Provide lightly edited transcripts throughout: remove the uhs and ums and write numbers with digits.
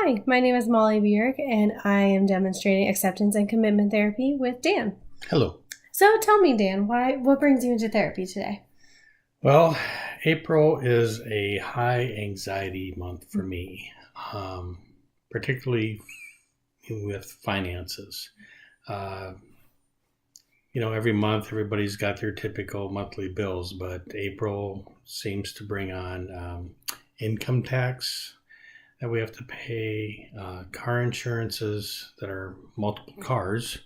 Hi, my name is Molly Bjork, and I am demonstrating acceptance and commitment therapy with Dan. Hello. So tell me, Dan, what brings you into therapy today? Well, April is a high anxiety month for me, particularly with finances. Uh, every month everybody's got their typical monthly bills, but April seems to bring on income tax that we have to pay, car insurances that are multiple cars.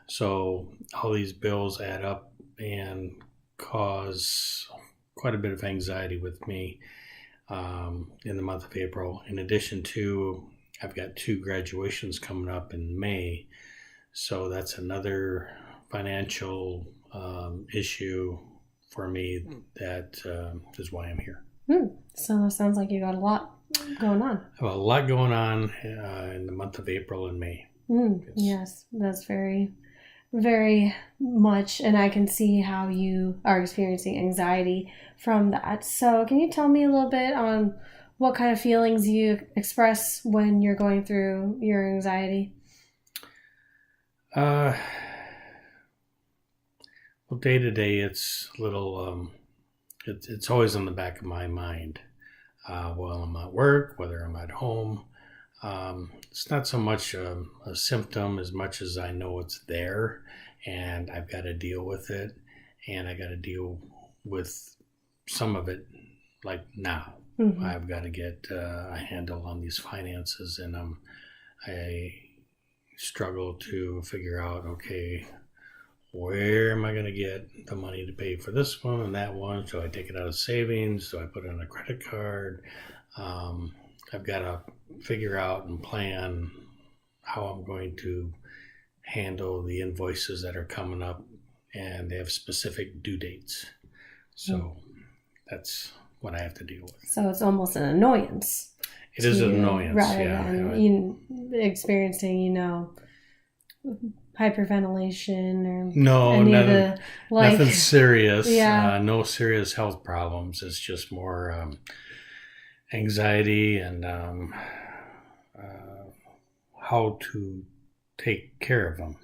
So all these bills add up and cause quite a bit of anxiety with me in the month of April. In addition to, I've got 2 graduations coming up in May. So that's another financial issue for me that is why I'm here. So it sounds like you got a lot going on. I have a lot going on in the month of April and May. Yes, that's very, very much, and I can see how you are experiencing anxiety from that. So can you tell me a little bit on what kind of feelings you express when you're going through your anxiety? Well, day to day, it's a little, it's always on the back of my mind. While I'm at work, whether I'm at home, it's not so much a symptom as much as I know it's there and I've got to deal with it, and I got to deal with some of it like now. Mm-hmm. I've got to get a handle on these finances, and I struggle to figure out, okay, where am I going to get the money to pay for this one and that one? Do I take it out of savings? Do I put it on a credit card? I've got to figure out and plan how I'm going to handle the invoices that are coming up, and they have specific due dates. So that's what I have to deal with. So it's almost an annoyance. It is an annoyance, rather yeah. than you experiencing, hyperventilation or nothing serious. Yeah. No serious health problems. It's just more anxiety and how to take care of them.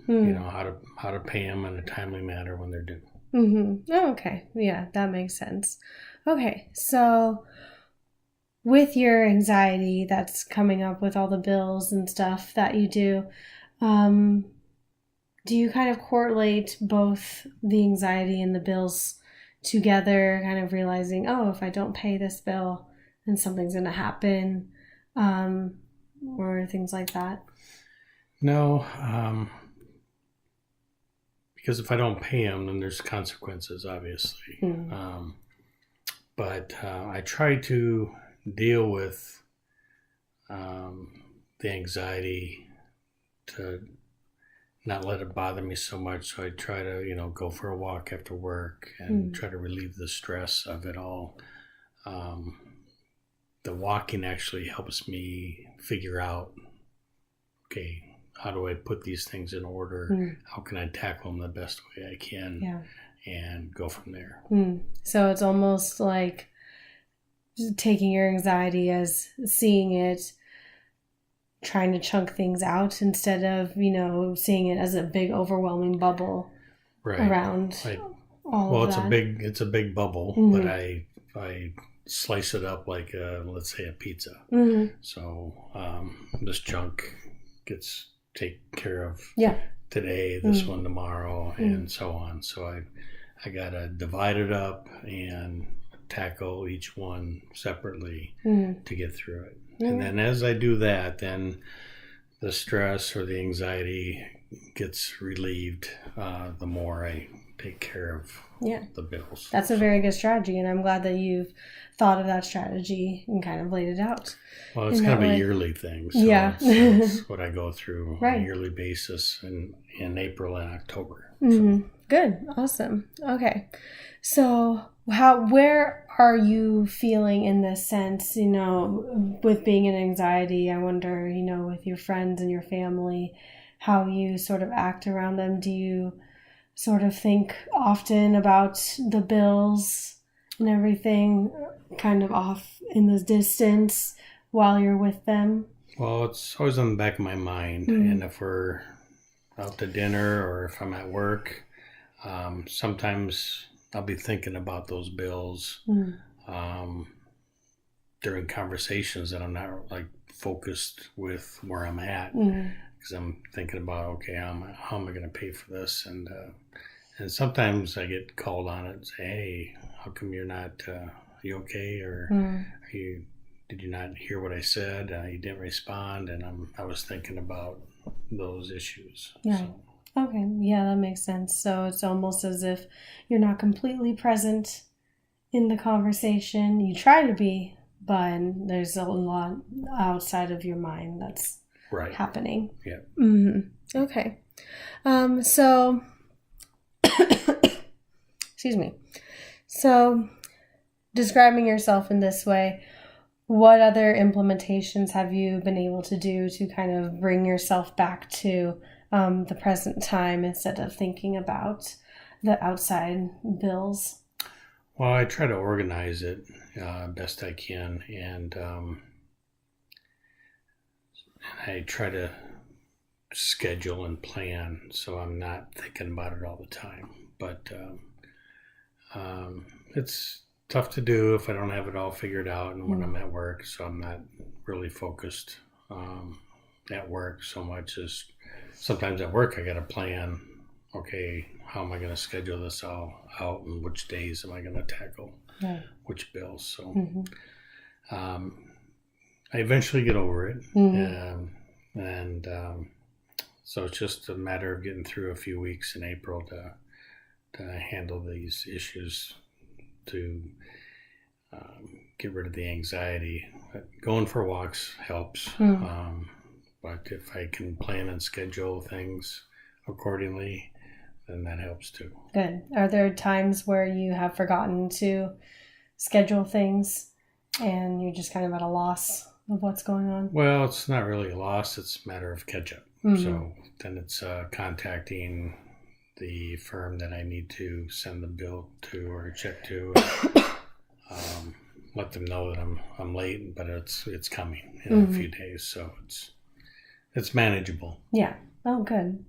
How to pay them in a timely manner when they're due. Mm-hmm. Oh, okay. Yeah, that makes sense. Okay, so with your anxiety that's coming up with all the bills and stuff that you do you kind of correlate both the anxiety and the bills together, kind of realizing, oh, if I don't pay this bill, then something's going to happen, or things like that? No, because if I don't pay them, then there's consequences, obviously. But I try to deal with the anxiety to not let it bother me so much. So I try to, go for a walk after work and try to relieve the stress of it all. The walking actually helps me figure out, okay, how do I put these things in order? How can I tackle them the best way I can? Yeah. And go from there. So it's almost like taking your anxiety as seeing it, trying to chunk things out instead of, seeing it as a big overwhelming bubble around all of that. It's a big bubble, but I slice it up like let's say a pizza. So this chunk gets taken care of today, this one tomorrow, and so on. So I gotta divide it up and tackle each one separately to get through it. And then as I do that, then the stress or the anxiety gets relieved the more I take care of the bills. That's a very good strategy, and I'm glad that you've thought of that strategy and kind of laid it out. Well, it's kind of a yearly thing. So it's what I go through on a yearly basis in April and October. So. Good. Awesome. Okay. So where are you feeling in this sense, with being in anxiety? I wonder, with your friends and your family, how you sort of act around them. Do you sort of think often about the bills and everything kind of off in the distance while you're with them? Well, it's always on the back of my mind. Mm. And if we're out to dinner or if I'm at work, sometimes I'll be thinking about those bills Mm. um, during conversations that I'm not like focused with where I'm at, Mm. because I'm thinking about, okay, how am I going to pay for this? And sometimes I get called on it and say, hey, how come you're not, are you okay? Or Mm. did you not hear what I said? You didn't respond. And I was thinking about those issues. Right. So, Okay. Yeah, that makes sense. So it's almost as if you're not completely present in the conversation. You try to be, but there's a lot outside of your mind that's right. happening. Yeah. Mm-hmm. Okay. So, excuse me. So, describing yourself in this way, what other implementations have you been able to do to kind of bring yourself back to the present time instead of thinking about the outside bills? Well, I try to organize it best I can, and I try to schedule and plan so I'm not thinking about it all the time. But it's tough to do if I don't have it all figured out and when I'm at work, so I'm not really focused at work so much as sometimes at work I got to plan, okay, how am I going to schedule this all out and which days am I going to tackle which bills. So I eventually get over it. And so it's just a matter of getting through a few weeks in April to handle these issues, to get rid of the anxiety. Going for walks helps. But if I can plan and schedule things accordingly, then that helps too. Good. Are there times where you have forgotten to schedule things and you're just kind of at a loss of what's going on? Well, it's not really a loss. It's a matter of catch up. So then it's contacting the firm that I need to send the bill to or check to. Let them know that I'm late, but it's coming in a few days, so it's manageable. Yeah. Oh, good.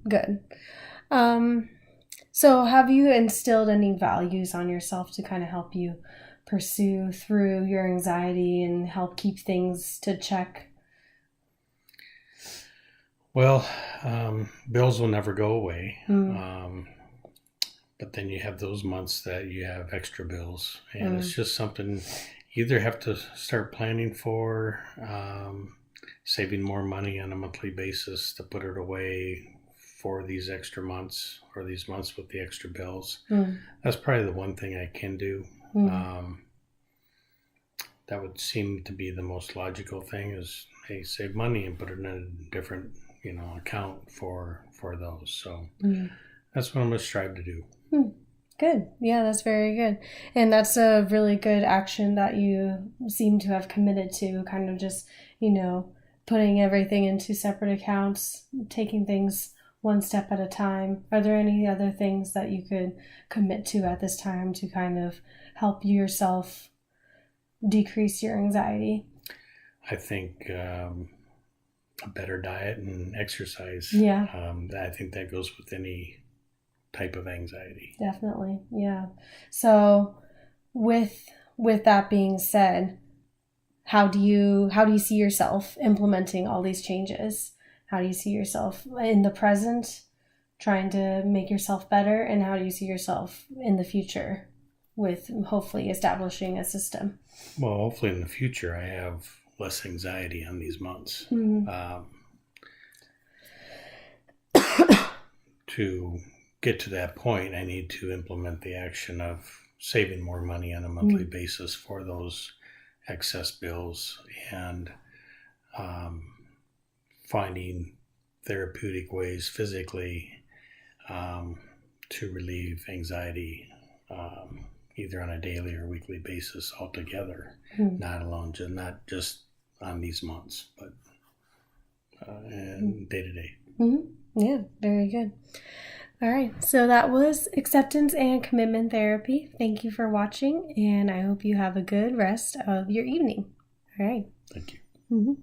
So have you instilled any values on yourself to kind of help you pursue through your anxiety and help keep things to check? Well, bills will never go away. But then you have those months that you have extra bills, and it's just something you either have to start planning for, saving more money on a monthly basis to put it away for these extra months or these months with the extra bills. That's probably the one thing I can do. That would seem to be the most logical thing is, hey, save money and put it in a different, account for those. So that's what I'm going to strive to do. Good. Yeah, that's very good. And that's a really good action that you seem to have committed to, kind of just, putting everything into separate accounts, taking things one step at a time. Are there any other things that you could commit to at this time to kind of help yourself decrease your anxiety? I think a better diet and exercise. Yeah. I think that goes with any type of anxiety. Definitely. Yeah. So with that being said, how do you see yourself implementing all these changes? How do you see yourself in the present trying to make yourself better, and how do you see yourself in the future with hopefully establishing a system? Well, hopefully in the future I have less anxiety on these months. To get to that point, I need to implement the action of saving more money on a monthly basis for those excess bills, and finding therapeutic ways physically to relieve anxiety, either on a daily or weekly basis altogether, not just on these months, but day to day. Yeah, very good. All right, so that was acceptance and commitment therapy. Thank you for watching, and I hope you have a good rest of your evening. All right. Thank you.